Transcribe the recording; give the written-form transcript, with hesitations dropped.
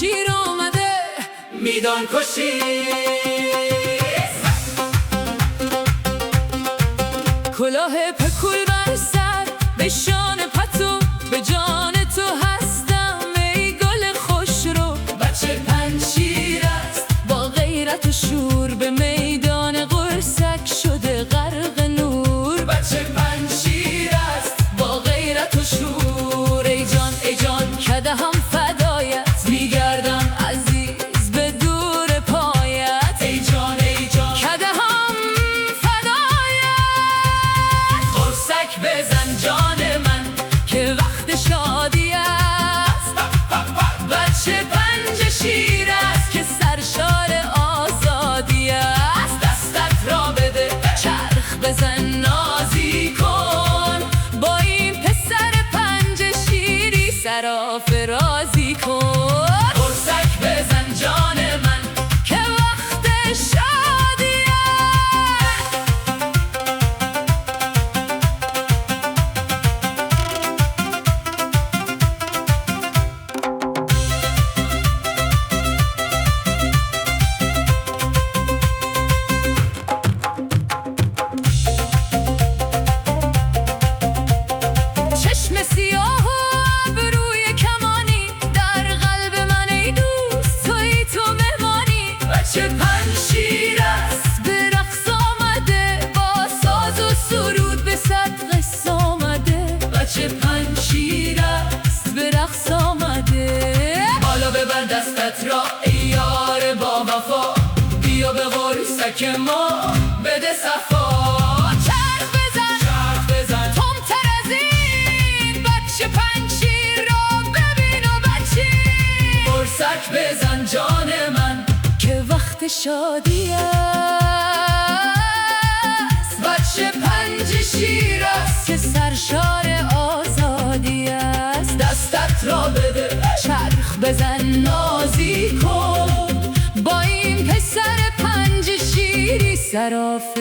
شیر آمده میدان کشی. کلاه پکول بر سر به شان پتو، به جان تو هستم ای گل خوش رو. بچه پنجشیر است با غیرت و شور، به میدان قرصک شده غرق نور. بچه پنجشیر است با غیرت و شور، ای جان ای جان کده هم فدایت، میگردم عزیز به دور پایت. ای جان ای جان کده هم فدایت، قرصک بزن جان من که وقت شادی است. بچه پنجشیر است که سرشار آزادی است. دستت را بده چرخ بزن نازی کن، با این پسر پنجشیری سرافرازی کن. قرصک بزن جان من که وقت شادی است. چشم سیاه و ابروی کمانی، در قلب من ای دوست تویی تو مهمانی. بچه پنجشیر است به رقص آمده با ساز و سرود، به صد قصه آمده. بچه پنجشیر است به رقص آمده. بالا ببر دستت را ای یار با وفا، بیا به قرصک ما بده صفا. چرخ بزن تندتر از این، بچه پنجشیر را ببین و بچین. قرصک بزن جان من که وقت شادی است. بچه پنجشیر است که سرشار آزادی است. دستت را بده چرخ بزن نازی کن، با این پسر پنجشیری سراف